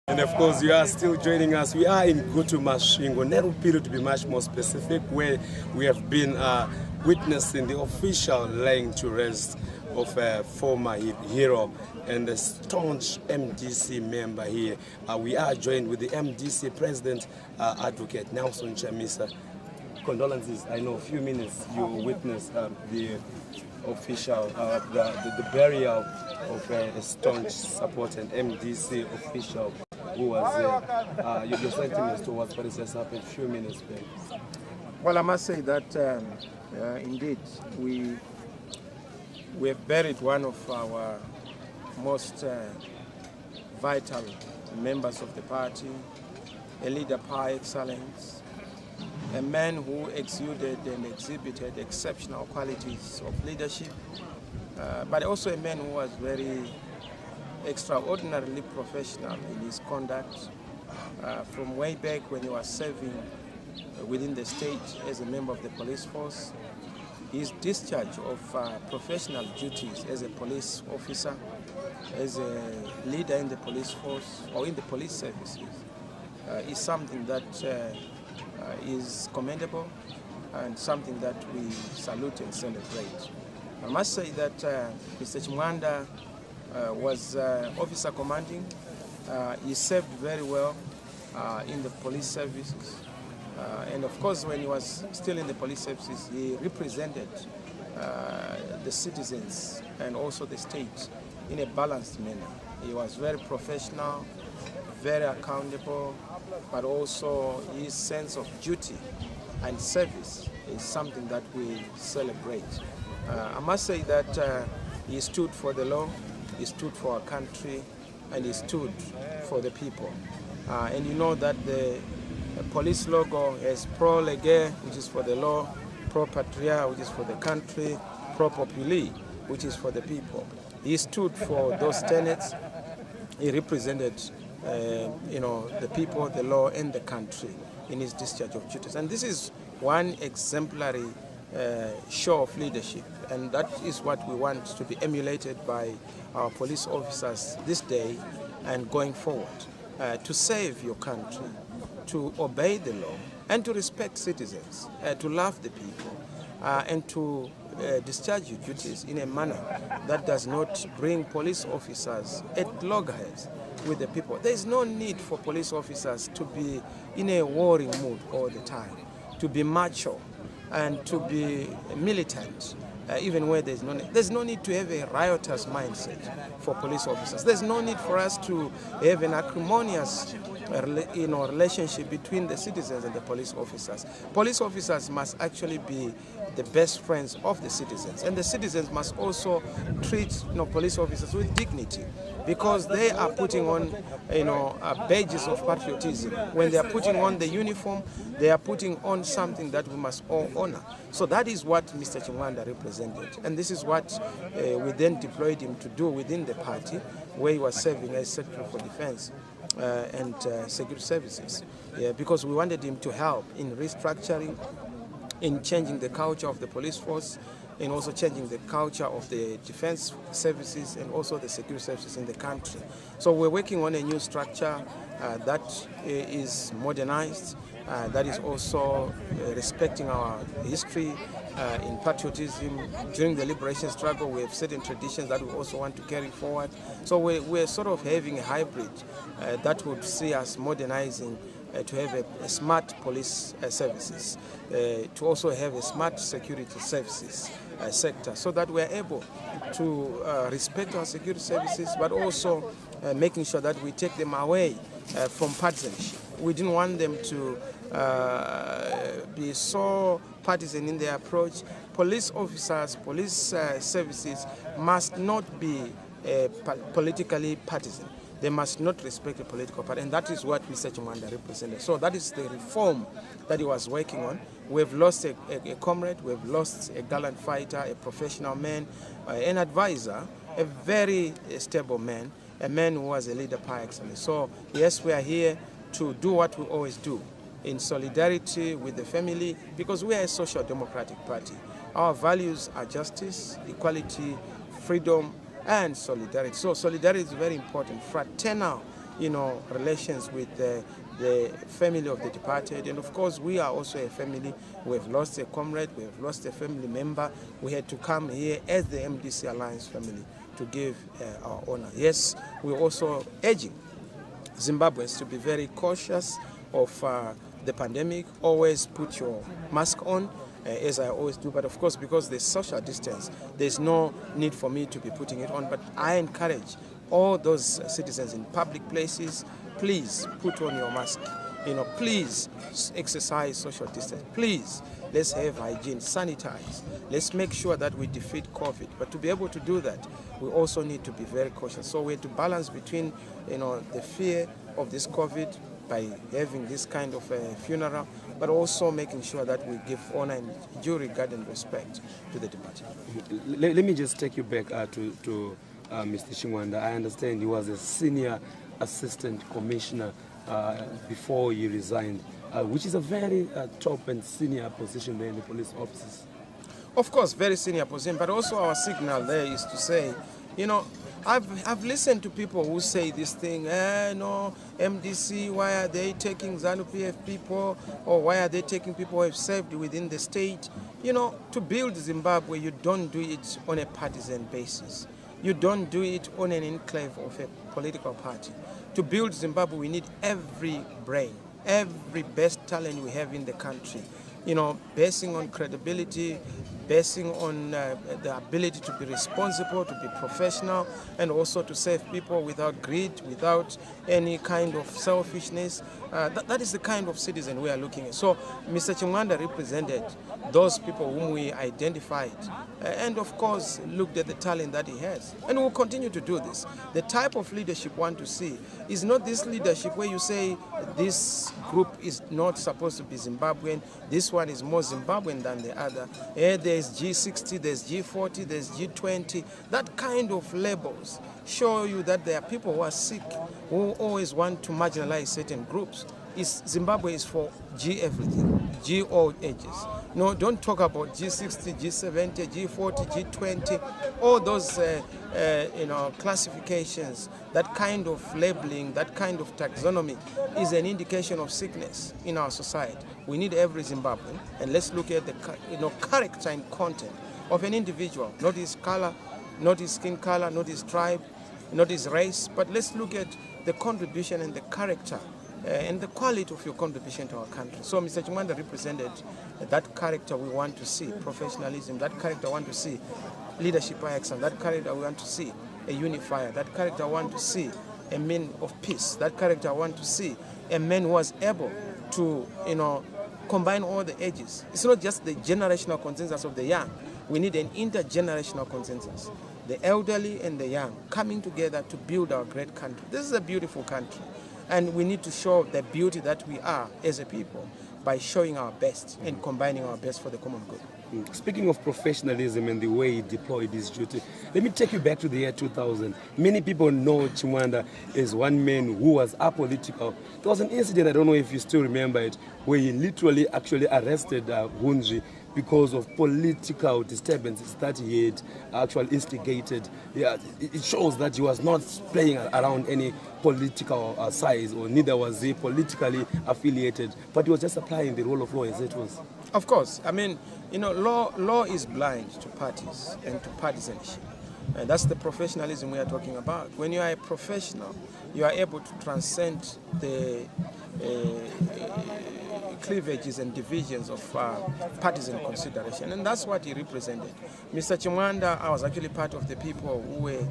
And of course, you are still joining us. We are in Gutu Mashingo, Nerupiro to be much more specific, where we have been witnessing the official laying to rest of a former hero and a staunch MDC member here. We are joined with the MDC President, Advocate Nelson Chamisa. Condolences. I know a few minutes you witnessed the official, the burial of a staunch supporter and MDC official who was there. Your sentiments towards what has just happened a few minutes back. Well, I must say that indeed we have buried one of our most vital members of the party, a leader par excellence, a man who exuded and exhibited exceptional qualities of leadership, but also a man who was very extraordinarily professional in his conduct from way back when he was serving within the state as a member of the police force. His discharge of professional duties as a police officer, as a leader in the police force or in the police services is something that is commendable and something that we salute and celebrate. I must say that Mr. Chamwanda was officer commanding. He served very well in the police services. And of course, when he was still in the police services, he represented the citizens and also the state in a balanced manner. He was very professional, very accountable, but also his sense of duty and service is something that we celebrate. I must say that he stood for the law, he stood for our country, and he stood for the people. And you know that the police logo has pro lege, which is for the law, pro patria, which is for the country, pro populi, which is for the people. He stood for those tenets. He represented the people, the law, and the country in his discharge of duties. And this is one exemplary show of leadership, and that is what we want to be emulated by our police officers this day and going forward, to save your country, to obey the law, and to respect citizens, to love the people, and to discharge your duties in a manner that does not bring police officers at loggerheads with the people. There is no need for police officers to be in a warring mood all the time, to be macho and to be militant, even where there's no need. There's no need to have a riotous mindset for police officers. There's no need for us to have an acrimonious relationship between the citizens and the police officers. Police officers must actually be the best friends of the citizens, and the citizens must also treat police officers with dignity, because they are putting on badges of patriotism. When they are putting on the uniform, they are putting on something that we must all honor. So that is what Mr. Chamwanda represented, and this is what we then deployed him to do within the party, where he was serving as Secretary for Defense and Security Services, because we wanted him to help in restructuring, in changing the culture of the police force, and also changing the culture of the defense services and also the security services in the country. So we're working on a new structure that is modernized, that is also respecting our history in patriotism. During the liberation struggle, we have certain traditions that we also want to carry forward. So we're sort of having a hybrid that would see us modernizing to have a smart police services, to also have a smart security services sector, so that we're able to respect our security services, but also making sure that we take them away from partisanship. We didn't want them to be so partisan in their approach. Police officers, police services must not be politically partisan. They must not respect a political party, and that is what Mr. Chamwanda represented. So that is the reform that he was working on. We've lost a comrade, we've lost a gallant fighter, a professional man, an advisor, a very stable man, a man who was a leader par excellence. So yes, we are here to do what we always do, in solidarity with the family, because we are a social democratic party. Our values are justice, equality, freedom, and solidarity. So solidarity is very important. Fraternal relations with the family of the departed. And of course, we are also a family. We have lost a comrade, we have lost a family member. We had to come here as the MDC Alliance family to give our honor. Yes, we're also urging Zimbabweans to be very cautious of the pandemic. Always put your mask on, as I always do. But of course, because there's social distance, there's no need for me to be putting it on. But I encourage all those citizens in public places, please put on your mask. Please exercise social distance. Please, let's have hygiene, sanitize. Let's make sure that we defeat COVID. But to be able to do that, we also need to be very cautious. So we have to balance between, the fear of this COVID by having this kind of a funeral, but also making sure that we give honor and due regard and respect to the departed. Let me just take you back to Mr. Chamwanda. I understand he was a senior assistant commissioner before he resigned, which is a very top and senior position there in the police offices. Of course, very senior position, but also our signal there is to say, I've listened to people who say this thing, no, MDC, why are they taking ZANU-PF people, or why are they taking people who have served within the state? To build Zimbabwe, you don't do it on a partisan basis. You don't do it on an enclave of a political party. To build Zimbabwe, we need every brain, every best talent we have in the country, basing on credibility, basing on the ability to be responsible, to be professional, and also to serve people without greed, without any kind of selfishness. That is the kind of citizen we are looking at. So Mr. Chamwanda represented those people whom we identified and of course looked at the talent that he has. And we'll continue to do this. The type of leadership we want to see is not this leadership where you say this group is not supposed to be Zimbabwean, this one is more Zimbabwean than the other. There's G60, there's G40, there's G20. That kind of labels show you that there are people who are sick, who always want to marginalize certain groups. Zimbabwe is for G everything, G all ages. No, don't talk about G60, G70, G40, G20, all those classifications. That kind of labeling, that kind of taxonomy is an indication of sickness in our society. We need every Zimbabwean, and let's look at the character and content of an individual, not his color, not his skin color, not his tribe, not his race, but let's look at the contribution and the character and the quality of your contribution to our country. So Mr. Chamwanda represented that character we want to see, professionalism, that character we want to see, leadership by excellence, that character we want to see, a unifier, that character I want to see, a man of peace, that character I want to see, a man who was able to, combine all the ages. It's not just the generational consensus of the young. We need an intergenerational consensus. The elderly and the young coming together to build our great country. This is a beautiful country. And we need to show the beauty that we are as a people by showing our best and combining our best for the common good. Speaking of professionalism and the way he deployed his duty, let me take you back to the year 2000. Many people know Chamwanda as one man who was apolitical. There was an incident, I don't know if you still remember it, where he literally actually arrested Hunji because of political disturbances that he had actually instigated. Yeah, it shows that he was not playing around any political size, or neither was he politically affiliated, but he was just applying the rule of law as it was. Of course. I mean, law is blind to parties and to partisanship. And that's the professionalism we are talking about. When you are a professional, you are able to transcend the cleavages and divisions of partisan consideration, and that's what he represented. Mr. Chamwanda, I was actually part of the people who were,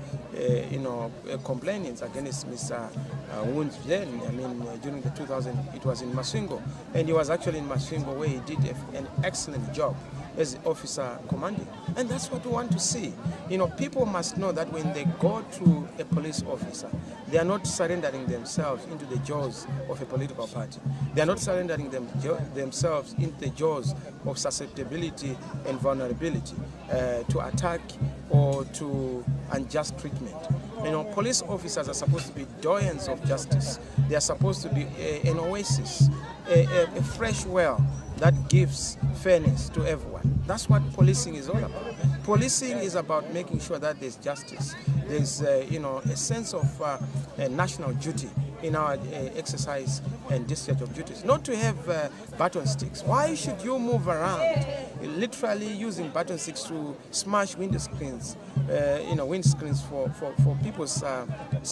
complaining against Mr. Wunj then. I mean, during the 2000, it was in Masvingo, and he was actually in Masvingo where he did an excellent job as the officer commanding. And that's what we want to see. People must know that when they go to a police officer, they are not surrendering themselves into the jaws of a political party. They are not surrendering themselves into the jaws of susceptibility and vulnerability to attack or to unjust treatment. Police officers are supposed to be doyens of justice. They are supposed to be an oasis, a fresh well that gives fairness to everyone. That's what policing is all about. Policing is about making sure that there's justice. There's a sense of national duty in our exercise and discharge of duties. Not to have baton sticks. Why should you move around literally using baton sticks to smash windscreens, windscreens for people's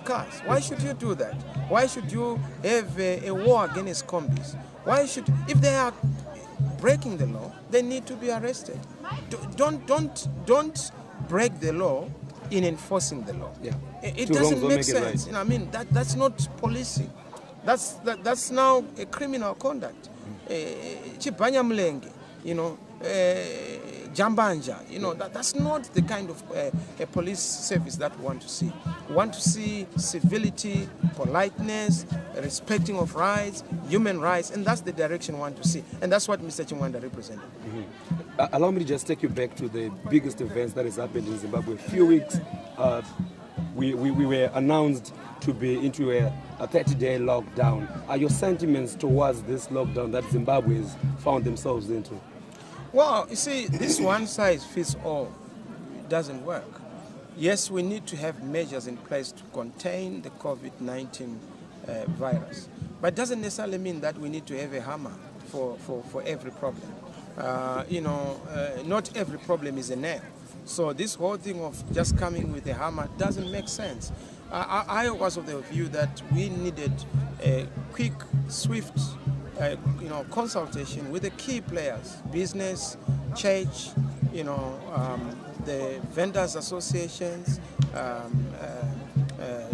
cars? Why should you do that? Why should you have a war against combis? Why should, if they are breaking the law, they need to be arrested. Don't break the law in enforcing the law. Yeah. It doesn't make sense. Right. I mean, that's not policing. That's now a criminal conduct. Chibanya mlenge, jambanja, that's not the kind of a police service that we want to see. We want to see civility, politeness, respecting of rights, human rights, and that's the direction we want to see. And that's what Mr. Chamwanda represented. Allow me to just take you back to the biggest events that has happened in Zimbabwe. A few weeks, we were announced to be into a 30-day lockdown. Are your sentiments towards this lockdown that Zimbabweans found themselves into? Well, you see, this one-size-fits-all doesn't work. Yes, we need to have measures in place to contain the COVID-19 virus, but it doesn't necessarily mean that we need to have a hammer for every problem. Not every problem is a nail. So this whole thing of just coming with a hammer doesn't make sense. I was of the view that we needed a quick, swift, consultation with the key players, business, church, the vendors associations,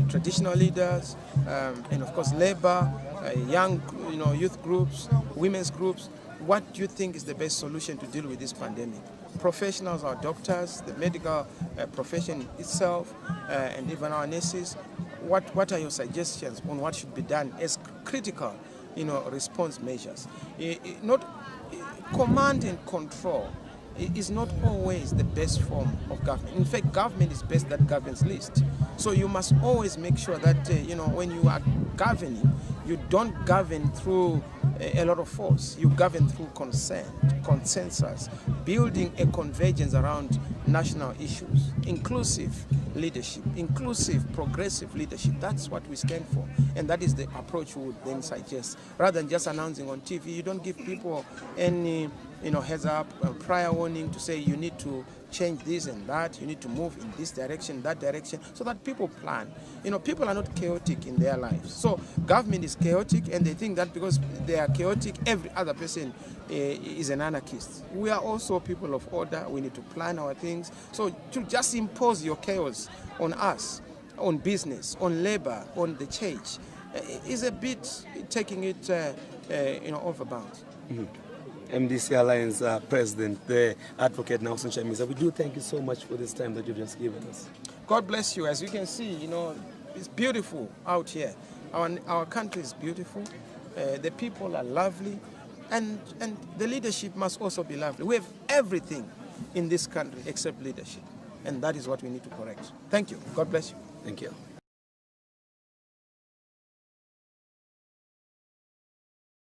traditional leaders, and of course labor, young, youth groups, women's groups. What do you think is the best solution to deal with this pandemic? Professionals, our doctors, the medical profession itself, and even our nurses. What are your suggestions on what should be done as critical, response measures? Not command and control is not always the best form of government. In fact, government is best that governs least. So you must always make sure that when you are governing, you don't govern through a lot of force. You govern through consensus, building a convergence around national issues, inclusive leadership, inclusive, progressive leadership. That's what we stand for, and that is the approach we would then suggest. Rather than just announcing on TV, you don't give people any heads up, prior warning to say you need to change this and that, you need to move in this direction, that direction, so that people plan. People are not chaotic in their lives. So government is chaotic, and they think that because they are chaotic, every other person is an anarchist. We are also people of order. We need to plan our things. So to just impose your chaos on us, on business, on labor, on the church, is a bit taking it overbound. MDC Alliance President, the Advocate Nelson Chamisa, we do thank you so much for this time that you've just given us. God bless you. As you can see, it's beautiful out here. Our country is beautiful. The people are lovely, and the leadership must also be lovely. We have everything in this country except leadership, and that is what we need to correct. Thank you. God bless you. Thank you.